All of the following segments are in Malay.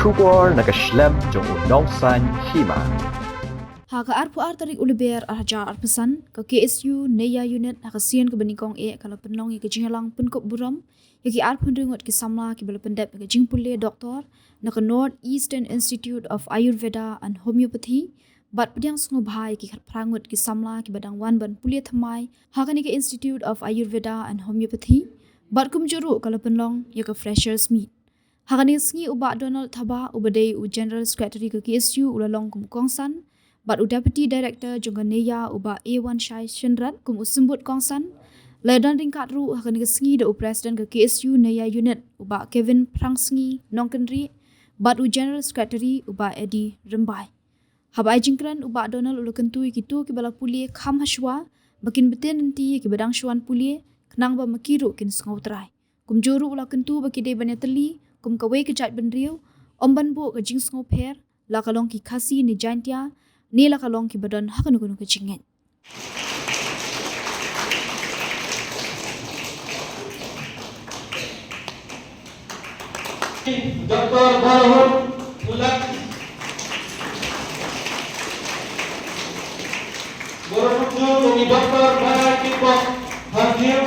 Shubor nakaslem jong unongsan hima. Haka arpu tarik uleber arja arpesan ke KSU neya unit hakasian ke benikong kalau penlong ke jinglang penkop buram yaki arpu dengot ke samla ke bala pendep ke jingpule doktor nak North Eastern Institute of Ayurveda and Homeopathy bat pediang sungu bahai ke prangut ke samla ke badang wan ban pulia thamai haka ni ke Institute of Ayurveda and Homeopathy bat kumjuru kalau penlong ke freshers meet haka ni sengi ubak Donald Thaba ubadai General Secretary ke KSU ulalong kumkongsan Bat Deputy Director Jonganeya uba A1 Shai Shenrat kum usembut kongsan Ledan ringkat ru hakan kesengi da President ke KSU Neya Unit uba Kevin Prangsngi Nongkenri Bat General Secretary uba Eddie Rembai Habai jingkran uba Donald ulukentui kitu ke bala pulie kham haswa bakin betin nanti ke badang syuan pulie kenang ba makiru kin sengau terai kum juru ulakentu baki de banyateli kum kawai kejat benriu omban bu ke jing sengau per la kalong ki khasi ni jantia Nila kalong ki badan hakan gunung kecingan. Dr. Barahun Mulak Borokju Kami Dr. Barahun Kipok Hakim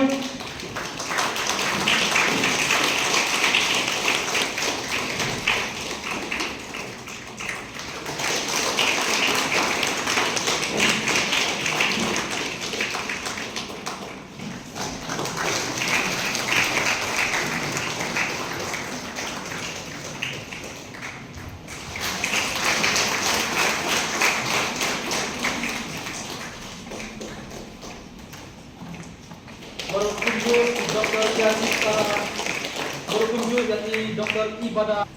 Berkunjung dari Dr. Ibadah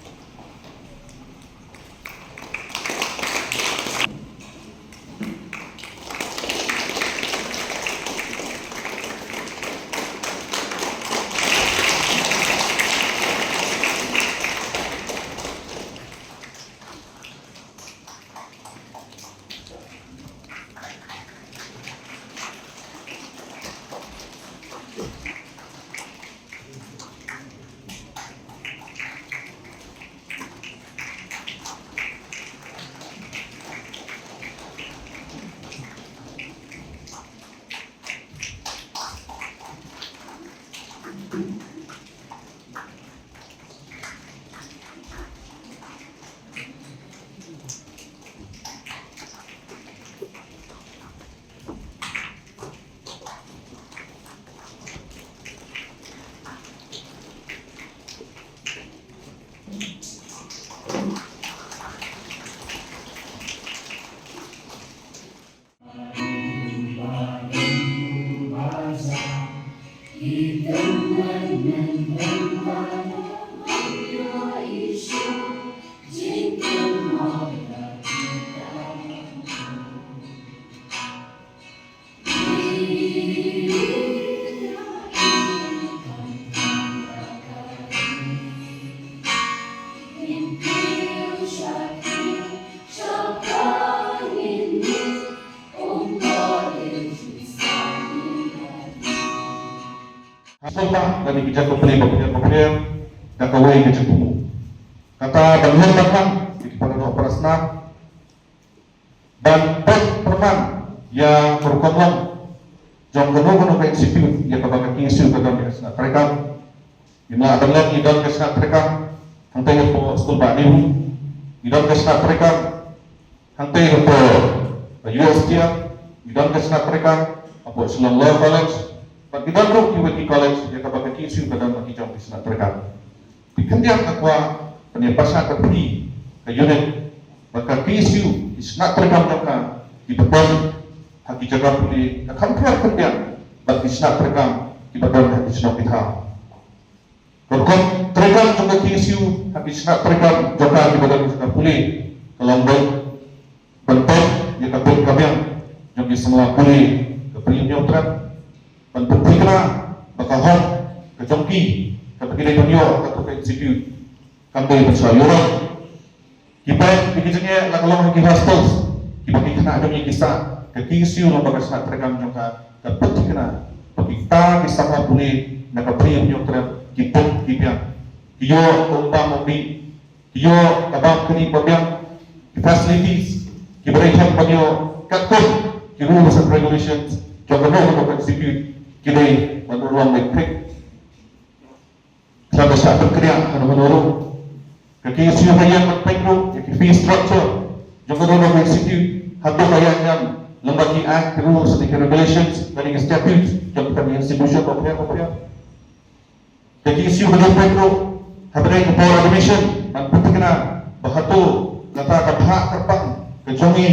Hasillah dari bijak kopier dan kawai ke cepumu. Kata bangun bahkan di pada doa perasna dan perman yang berkomlang jom gunung ke institut yang kebaga KSU kebaga kesna mereka ina adalah idol kesna mereka hantai po school bani idol kesna mereka hantai po UST idol kesna mereka apa Sallallahu College Pag idalro UWT College, yung kapag KSU ka daw makijang kisna terkam. Pikandiang akwa, panipasa ka free, ka unit, maka KSU isna terkam ka, ibadan, hakijaga puli, nakampiar kandiang, bag isna terkam, ibadan hakisna pitha. Kung terkam juga KSU, hakisna terkam, joka ibadan hakisna puli, kalambol, bentuk, yung kapit kamyang, yung isang puli, kapri yung trap, Penting kena bakahon ke jongki ke pegidai dunia atau ke institut kami bersayuran kita bikinnya lakukan lagi hostels kita kena ada kisah ke KSU lembaga senat terekam jongka ke penting kena kita bisa boleh nak beri punya terap kita kita dia umba mobi Yo abang kini pemiang facilities kiberikan pagyo katkun ki rules and regulations jogo no execute kini menurun metrik sama sa berkria ano menurun kaki isu yang penting ki fee structure jogo no execute hato kaya yang lembaga act rules and regulations dari statutes jogo kami institution kopia kaki isu yang penting habrai ke power admission penting na bahato kata kabha terpang kejongi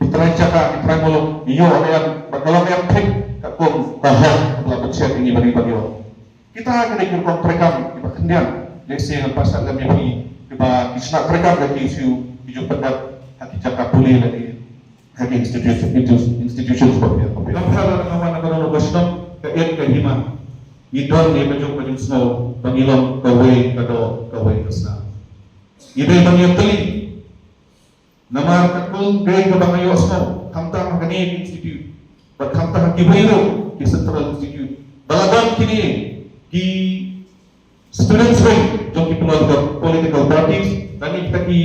kitrai caka kitrai muluk iyo ada yang bakalau yang pek kakum bahar telah bersiap ini bagi bagio kita kena ikut kontrakam kita kendian lesi yang pasal kami ini kita kisah kontrakam dari isu hijau pendat hati caka boleh dari hati institusi sebabnya dalam hal dengan negara Nobasdom kait kahima idon dia baju snow pangilong kawai kesna ide bangyo teli nama katkung gay kabangayo snow hamta magani institute but hamta kibayo ki central institute balagan kini ki students wing jong ki political parties tani kita ki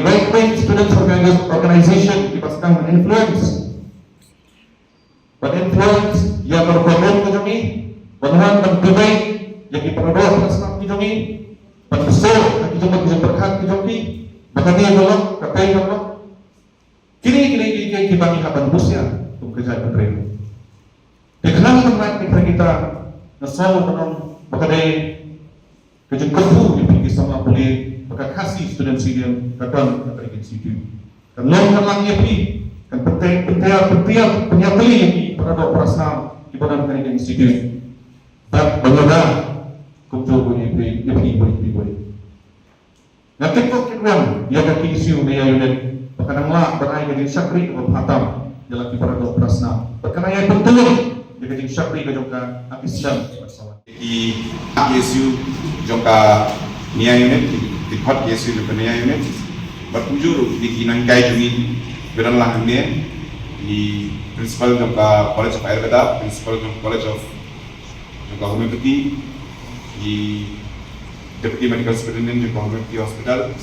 right wing students organization ki pasang influence but influence yang berkorban ke kami banuhan pagtubay yang iparador sa snap ki kami pagpasor at ito magpagpagkat ki kami bakani ito kapay ito kini kibagi haban busya kung kajay patreno dikhalang naman kita nasawa panong bakaday kajang kapu yung sama puli pagkakasi student senior katang katang institute kan long kan lang yapi kan petiap penyatali yang iparador prasam ibadan kan institute tak bangga kumpul bunyi boleh. Nanti kok kita ya kaki isu dia unit pakananglah berai jadi syakri atau hatam dalam ibarat prasna. Perkara yang penting dia jadi syakri ke jongka Islam bersama. Di isu jongka nia unit di hot isu jongka nia unit berkunjung di kinangkai jungi beranlah ini di principal jongka College of Ayurveda, principal jongka College of Homeopathy, di Deputy Medical Superintendent di Homeopathy Hospital,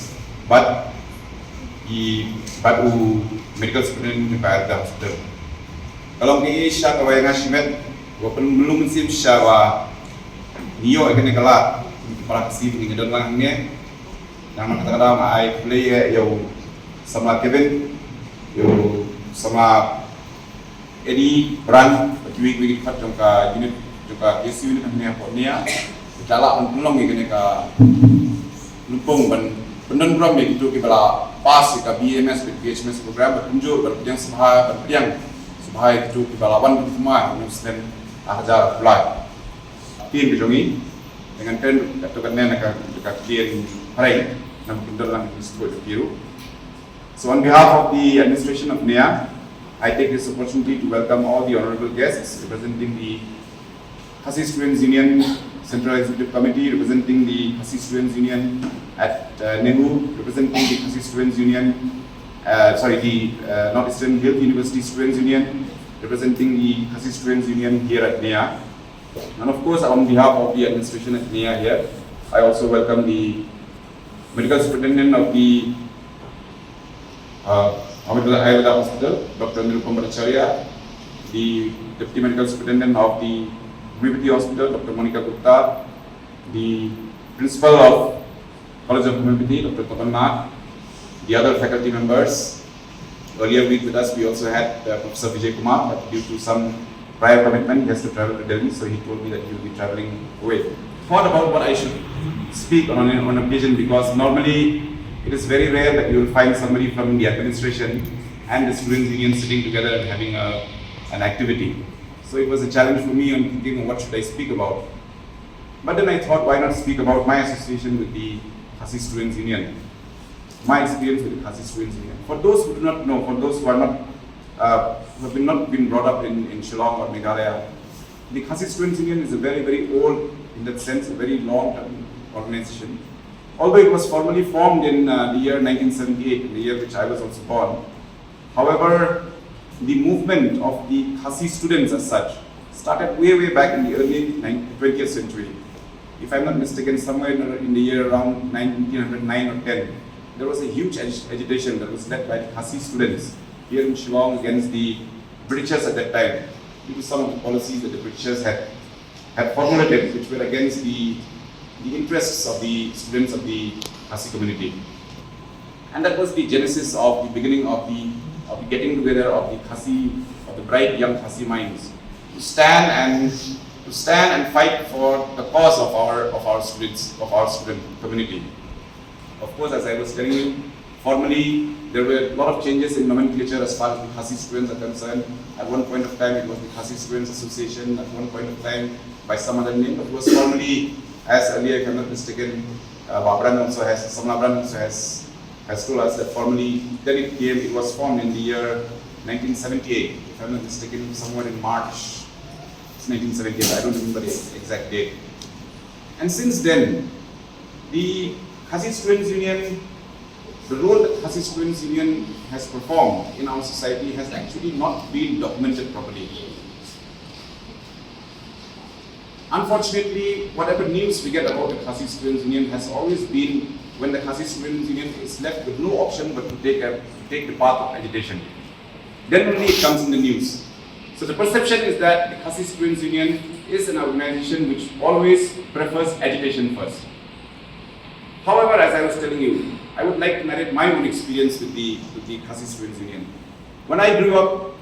but di Batu Medical Superintendent di Ayurveda Hospital. Kalau ini siya kawai ngasimet, walaupun belum sim siya wa niyo akan nikalat para kasih ini dan langnya, yang kata-kata I play yo sama Kevin, yo sama Eddie Brand, bagi kita jangka unit juga isu ini kami punya jalan penolong ini ke lumpung dan penon program itu kita pas ke BMS BHMS program bertunjuk berpijang sebahai itu kita lawan semua universitas ajar pulai tim bijongi dengan kan katakan dekat kian hari nam kundalang institut biru. So on behalf of the administration of NEA, I take this opportunity to welcome all the honorable guests representing the Khasi Students Union Central Executive Committee, representing the Khasi Students Union at NEHU, representing the Khasi Students Union, Northeastern Health University Students Union, representing the Khasi Students Union here at NEA. And of course, on behalf of the administration at NEA here, I also welcome the Medical Superintendent of the Ayurveda Hospital, Dr. Nirupam Bhattacharya, the Deputy Medical Superintendent of the Homeopathy Hospital, Dr. Monica Gupta, the Principal of College of Homeopathy, Dr. Tapan Nath, the other faculty members. Earlier week with us, we also had Professor Vijay Kumar, but due to some prior commitment, he has to travel to Delhi, so he told me that he will be traveling away. Thought about what I should speak on occasion, because normally it is very rare that you will find somebody from the administration and the students union sitting together and having an activity. So it was a challenge for me on thinking what should I speak about. But then I thought, why not speak about my association with the Khasi Students Union, my experience with the Khasi Students Union. For those who do not know, for those who are not, who have not been brought up in Shillong or Meghalaya, the Khasi Students Union is a very, very old, in that sense, a very long-term organization. Although it was formally formed in the year 1978, in the year which I was also born. However, the movement of the Khasi students as such started way back in the early 20th century. if I'm not mistaken, somewhere in the year around 1909 or 10, there was a huge agitation that was led by the Khasi students here in Shillong against the Britishers at that time, due to some of the policies that the Britishers had formulated, which were against the interests of the students of the Khasi community. And that was the genesis of the beginning of the getting together of the Khasi, of the bright young Khasi minds, to stand and fight for the cause of our students, of our student community. Of course, as I was telling you, formally there were a lot of changes in nomenclature as far as the Khasi students are concerned. At one point of time, it was the Khasi Students Association. At one point of time, by some other name, but it was formally, as earlier, if I'm not mistaken, Samla Bran also has told us that formally, then it was formed in the year 1978, if I'm not mistaken, somewhere in March 1978, I don't remember the exact date. And since then, the Khasi Students Union, the role that Khasi Students Union has performed in our society has actually not been documented properly. Unfortunately, whatever news we get about the Khasi Students Union has always been when the Khasi Students Union is left with no option but to take the path of agitation. Then only it comes in the news. So the perception is that the Khasi Students Union is an organization which always prefers agitation first. However, as I was telling you, I would like to narrate my own experience with the Khasi Students Union. When I grew up,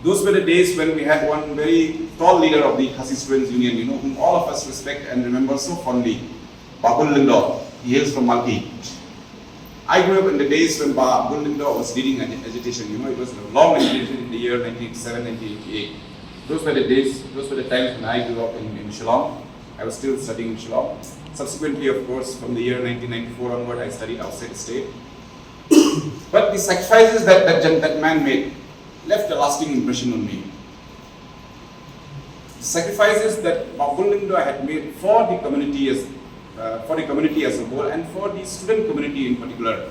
those were the days when we had one very tall leader of the Khasi Students Union, whom all of us respect and remember so fondly, Babul Lindo. He hails from Malki. I grew up in the days when Babul Lindo was leading agitation. It was a long agitation in the year 1987, 1988. Those were the days, those were the times when I grew up in Shillong. I was still studying in Shillong. Subsequently, of course, from the year 1994 onward, I studied outside the state. But the sacrifices that man made left a lasting impression on me. The sacrifices that Babul Lindo had made for the community as a whole and for the student community in particular.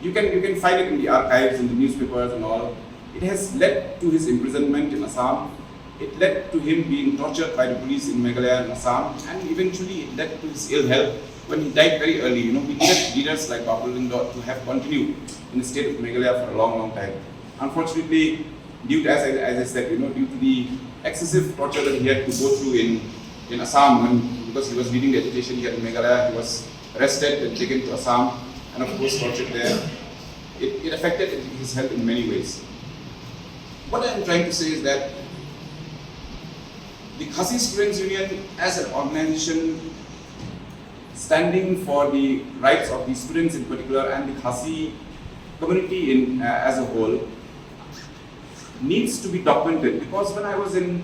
You can find it in the archives, in the newspapers and all. It has led to his imprisonment in Assam. It led to him being tortured by the police in Meghalaya and Assam, and eventually it led to his ill health when he died very early. We needed leaders like Babul Lindo to have continued in the state of Meghalaya for a long, long time. Unfortunately, due to, as I said, due to the excessive torture that he had to go through in Assam, because he was leading the agitation here in Meghalaya, he was arrested and taken to Assam, and of course tortured there. It affected his health in many ways. What I am trying to say is that the Khasi Students Union as an organization standing for the rights of the students in particular and the Khasi community as a whole needs to be documented, because when I was in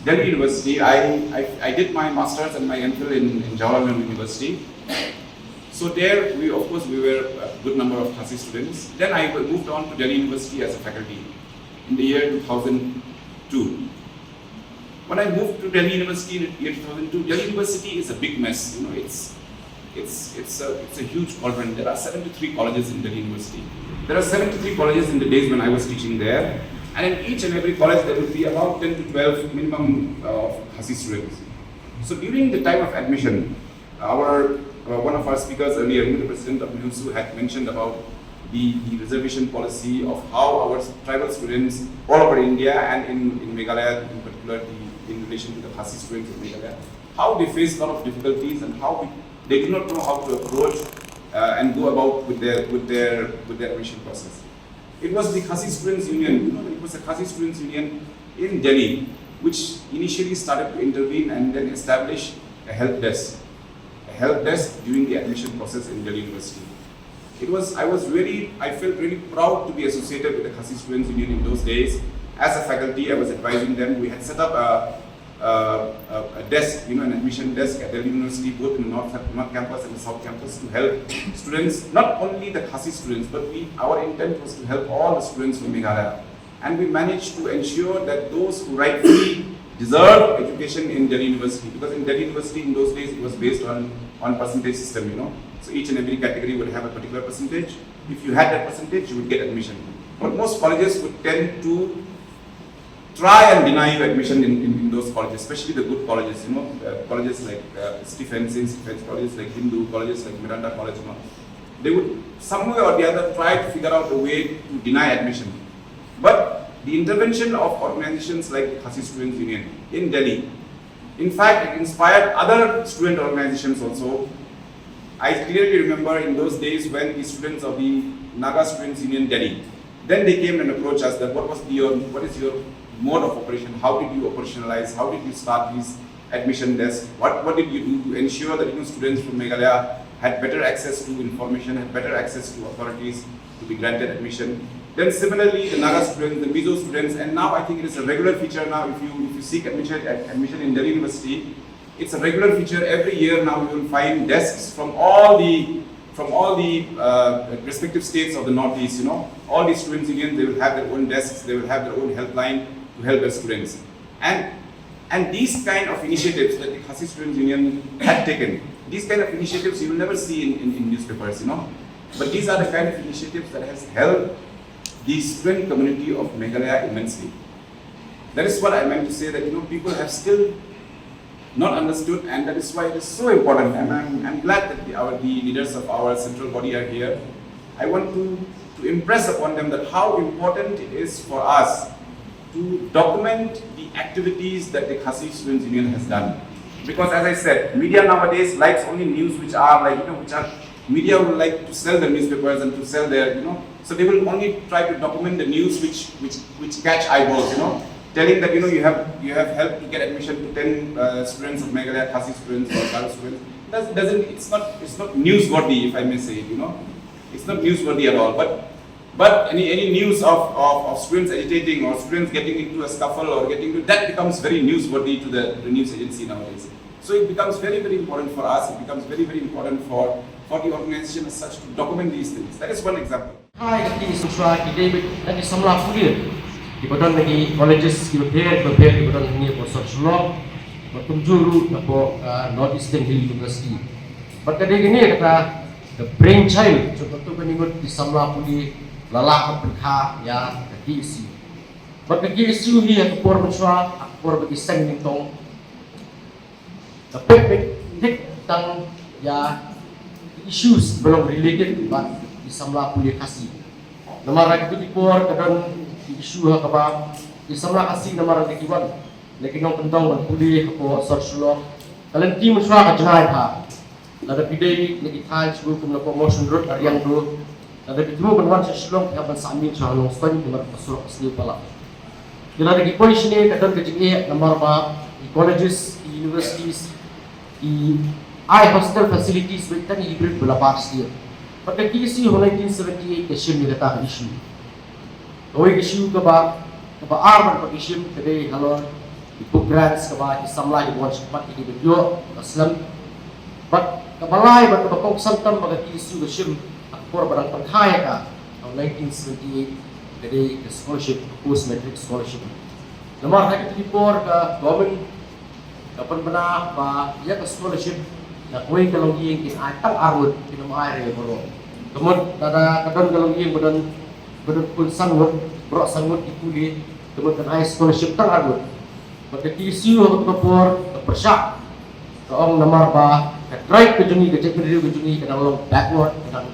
Delhi University, I did my master's and my MPhil in Jawaharlal University. So there, we were a good number of Khasi students. Then I moved on to Delhi University as a faculty in the year 2002. When I moved to Delhi University in the year 2002, Delhi University is a big mess. It's a huge cauldron. There are 73 colleges in Delhi University. There are 73 colleges in the days when I was teaching there. And in each and every college, there will be about 10 to 12 minimum of Khasi students. So during the time of admission, one of our speakers earlier, the president of NIMSU, had mentioned about the reservation policy of how our tribal students all over India and in Meghalaya in particular, in relation to the Khasi students in Meghalaya, how they face a lot of difficulties and how they do not know how to approach and go about with their admission process. It was the Khasi Students Union, it was the Khasi Students Union in Delhi, which initially started to intervene and then establish a help desk during the admission process in Delhi University. I felt really proud to be associated with the Khasi Students Union in those days. As a faculty, I was advising them. We had set up a desk, an admission desk at Delhi University, both in the North Campus and the South Campus, to help students, not only the Khasi students, but our intent was to help all the students from Meghalaya. And we managed to ensure that those who rightfully deserve education in Delhi University, because in Delhi University in those days it was based on percentage system, So each and every category would have a particular percentage. If you had that percentage, you would get admission. But most colleges would tend to try and deny you admission in those colleges, especially the good colleges, colleges like St. Stephen's colleges, like Hindu colleges, like Miranda College, they would somewhere or the other try to figure out a way to deny admission. But the intervention of organizations like Khasi Students Union in Delhi, in fact, it inspired other student organizations also. I clearly remember in those days when the students of the Naga Students Union Delhi, then they came and approached us that what is your mode of operation? How did you operationalize? How did you start these admission desks? What did you do to ensure that students from Meghalaya had better access to information, had better access to authorities to be granted admission? Then similarly, the Naga students, the Mizo students, and now I think it is a regular feature now. If you seek admission in Delhi University, it's a regular feature every year now. You will find desks from all the respective states of the Northeast. All the students unions, they will have their own desks, they will have their own helpline to help their students. And these kind of initiatives that the Khasi Students Union had taken, these kind of initiatives you will never see in newspapers, But these are the kind of initiatives that has helped the student community of Meghalaya immensely. That is what I meant to say, that people have still not understood, and that is why it is so important. And I'm glad that the leaders of our central body are here. I want to impress upon them that how important it is for us to document the activities that the Khasi Students Union has done. Because as I said, media nowadays likes only news which are media would like to sell their newspapers and to sell their, so they will only try to document the news which catch eyeballs, telling that you have helped to get admission to 10 students of Meghalaya, Khasi students or Garo students. It's not newsworthy, if I may say it, It's not newsworthy at all. But any news of students agitating or students getting into a scuffle or that becomes very newsworthy to the news agency nowadays. So it becomes very, very important for us. It becomes very, very important for the organization as such to document these things. That is one example. Hai kati susra ki David lagi samla pulir. Di badan lagi colleges ki prepare di badan ni for social berkunjuru napo North Eastern Hill University. Pada hari ini kata the brainchild contoh tu peningut di samla pulir lalak berkah ya kaki isi. Pada kaki isi ni aku por musra aku por bagi sending tong. Tapi tang ya issues belum related but di samla pulir Khasi. Namara itu dipor kadang isu apa di samla Khasi namara dikiwan. Lekin nong pentong ban pulir ko social. Kalian tim musra ka janai ha. Lada pidai lagi thai sebelum kumna promotion road yang do. Lada pitmu banwan seslong ka ban sami chalong stan di mar pasur asli pala. Kila lagi position ni kadang kecil namara ba colleges, universities I hostel facilities with an hybrid last year. But the KC 1978 issue ni kata issue. Kawai issue kaba arman pag issue today halon ipo grants kaba isamla di buwan sepat di video aslam. But kabalay ba kaba kong santam mga issue issue akpor barang pagkaya ka ang 1978 today the scholarship post matric scholarship. Namar hakit report ka government kapan benar ba ya ke scholarship na kuy kalong iyeng kin atang arut pinamay re bro kemun ada kadon kalong iyeng badan pun sangut bro sangut ikuli kemun kan high scholarship tang arut pada TCU ko por persyak kaong namar ba right ke juni ke cekri ke juni kadang long backward kadang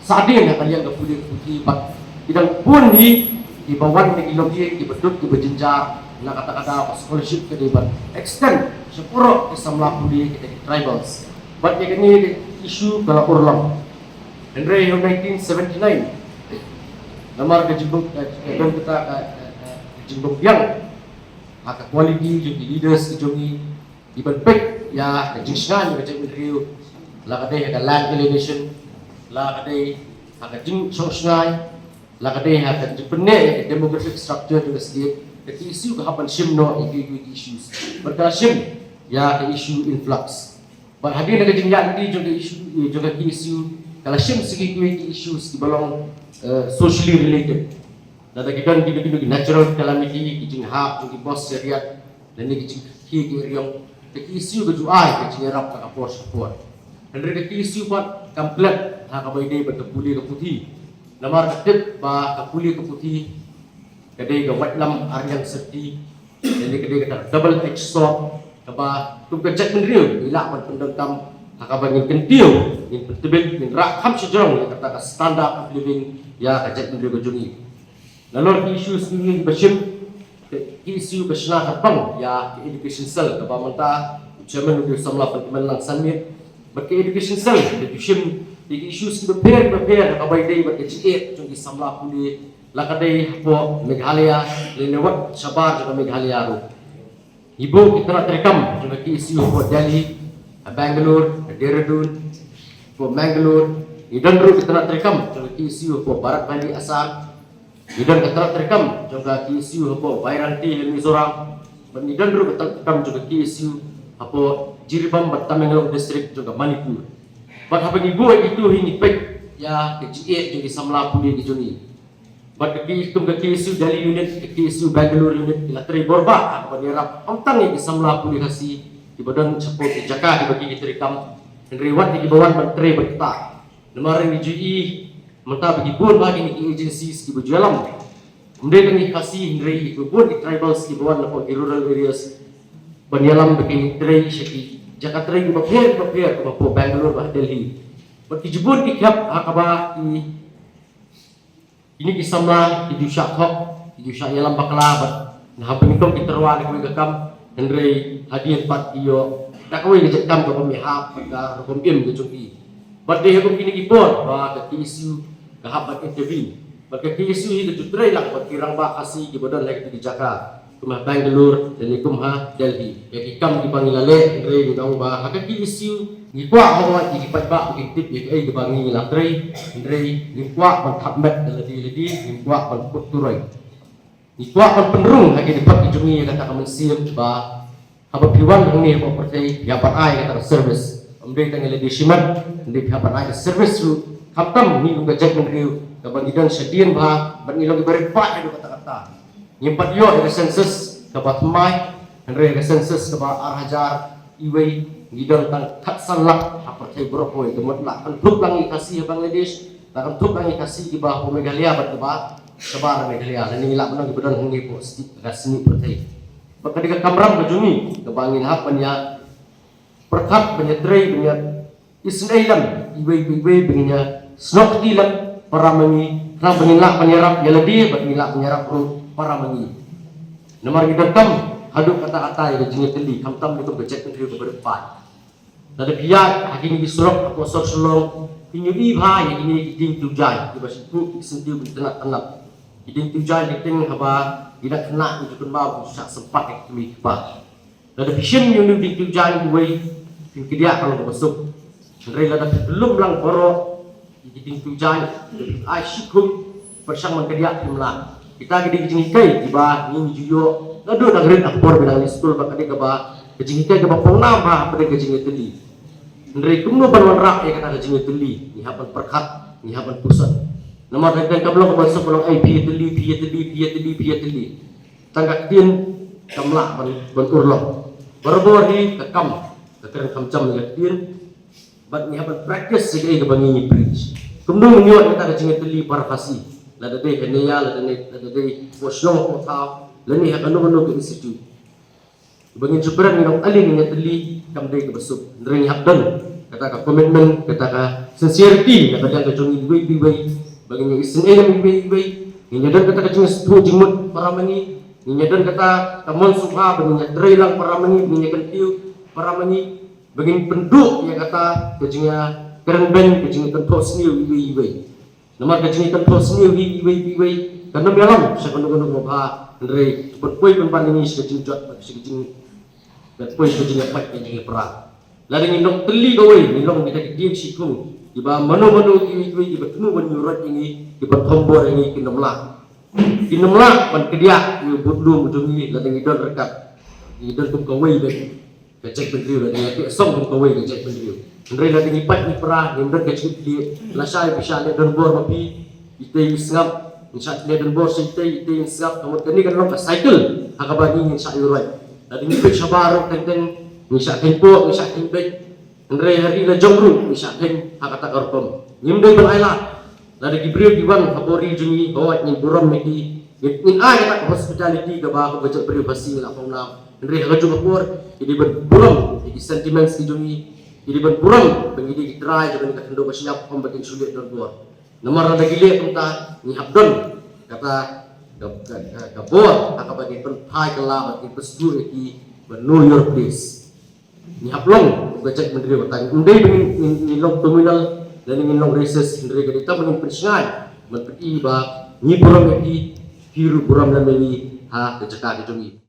sadin yang kalian ke putih bat idang pun di bawah ni kalong iyeng di bedut di berjenjar na kata-kata scholarship ke debat extend sepuro ke samla puli kita tribals but ini isu kalau urlang Andre yang 1979 namar ke jimbuk dan kita jimbuk yang hak quality jadi leaders ke jongi dibenpek ya ke jingshan ke cek Rio la kadai hak land elevation la kadai hak jing sosngai la kadai hak jepene demographic structure juga sedikit. The issue kahapan shim no issues. Berkala shim ya issue influx. But hadir dengan jenjang ini juga issue kalau shim segi issues di balong socially related. Dan kita di natural calamity kijing hak di bos seriat dan ni kijing yang the issue ke juai kijing rap ka kapor support. Dan the issue pat komplit hak abai dei bertepuli ke putih. Namar ketip ba kapuli ke putih kadai ga watlam aryan serti jadi kedai kata double edged sword kaba tum kecek mendriu ila man pendengkam hakaba ngin kentiu ngin pentebek ngin rakam sejong kata standard of living ya kecek mendriu gojungi lalu issues ini bashim isu kesna kapang ya education cell kaba menta chairman of samla pentmen lang sanmit but education cell the bashim the issues ki prepare kaba dei but kecek chung samla puli lakadai po Meghalaya lelewat Sabar juga Meghalaya ru ibu kita nak terekam juga ki isu po Delhi Bangalore Dehradun po Mangalore idan ru kita nak terekam juga ki isu po Barat Bali Assam idan kita nak terekam juga ki isu po Vairanti Mizoram dan idan ru kita terekam juga ki isu po Jiribam Tamenglong district juga Manipur but apa ibu itu ini pek ya kecil jadi samla puli di juni but kaki isu Delhi unit, kaki isu Bangalore unit, ila teri borba apa dirap amtang yang disamla puli kasi di badan support di Jakarta dibagi diterikam dan reward di bawah menteri berkata lemaring di GE mentah bagi pun bagi ni agencies di berjalan kemudian ni kasi hindri di pun di tribals di bawah lepas di rural areas penyalam bagi menteri syaki Jakarta di bapir ke Bangalore bah Delhi bagi jebun di kap akaba ini kisamla di Syak Hok di Syak Yalam Baklabat nah penikam kita ruang di Gakam Henry hadiah pat iyo tak kau yang jekam kau pemihap pada hukum im kecungi pada hukum ini kipor bah ke isu kehabat intervene pada ke isu itu jutrai lah pada kirang bakasi di badan lagi di Jakarta kumah Bangalore dan kumah Delhi ya kikam dipanggil lale Henry di tahu bah ke isu Gikuak hawa di kipat bak begitu ya di bangi latrai Henry gikuak menthabmet ledi gikuak mentput turai gikuak penrung lagi dipak dijungi kata kamen siam ba apa piwan ini apa percaya ya ai kata service ambil tanya ledi shimat di apa ai service lu kaptam ni lu gajak mengriu kaban idan sedian ba ban ilong berempat itu kata-kata nyempat yo ada sensus kabat mai Henry ada sensus kabat arhajar iway gidon tang katsalak apa tay berapa itu mutlak kan tup langi kasih Bangladesh tak tup langi kasih di bawah Meghalaya berdebat Sabar Meghalaya dan ini lak menang di badan hengi po stik rasmi pertai maka di kamram kejuni kebangin hapanya perkat penyetrai punya Isnailam iwe punya snok dilam para mengi nang penilak penyerap ya lebih penilak penyerap para mengi nomor kita tam aduk kata-kata yang jenis teli kam-tam itu becek menteri berdepan ada pihak hakim disurok atau sorsulong pinyubi bah yang ini iding tujai di basi itu sentiu tenat-tenat iding tujai diting haba tidak kena itu kena sak sempat itu bah ada vision yang iding tujai way dia kalau masuk mereka ada belum lang borok iding tujai ai syukur bersama kerja imla kita gede jengkai di bah ini juyo Nado nagrin akpor bilang school baka di kaba kejingita kaba pona ba pada kejingita teli. Ndrei kumno banwan rak ya kata kejingita teli ni hapan perkat ni hapan pusat. Nama dan kablong kaba sepulong ai pi teli. Tanggak tin kamla ban urlo. Barbor di kakam kakeren kamcam ni tin bat ni hapan practice sige kaba ngi bridge. Kumno nyot kata kejingita teli para fasi. Lada de kenya lada de poslong ko ta lani hakano ke institute bangin superan ng alin nga tali kamday ka basuk ndring hakdan kata ka commitment kata ka sincerity kata ka jung iway bangin isin elam iway nyadan kata ka jung stu jingmut para mangi nyadan kata kamon suha bangin dray lang para mangi nyadan tiu para mangi bangin penduk ya kata ka jung keren ben ka jung kan tos ni iway nama ka jung kan tos ni iway karena melam sa kuno ba Andre, berpoi pembandingi sekejut sekejut, berpoi sekejut apa yang perang. Lalu nindong teli kau nindong kita diam sikung, iba manu ini iba tunu menyurat ini, iba tombor ini kinamlah pan kedia, iba budlu mujungi, lalu nindong rekat, nindong tum kau kecek pendiriu, lalu song tum kau kecek pendiriu. Andre lalu nipat ni perang, nindong kecek dia, lasai bisa nindong bor mapi, itu isngap. Insya Allah dan bos itu yang siap kemudian ini kan long cycle agak banyak insya Allah tadi ni pek sabar tentang insya tempo insya tempe Andre hari la jomru insya tem agak tak korpom nyimdai berailah dari Gibril diwan Kapolri jungi bawa ni buram meki in ay kata hospitality ka ba ko budget privasi la ko na Henry ka jung por idi berburam idi sentiments ki jungi idi berburam pengidi try jangan ka kendo ka siap pembagian sulit dan buat nomor ada gile tentang ni habdon kata ka bor ka bagi pentai ke la bagi pestur ki know your place ni hablong budget menteri bertanya undai ni long terminal dan ingin long races Henry ka dita mengin persingan menteri ba ni buram ki hiru buram na meli ha kecaka ke jungi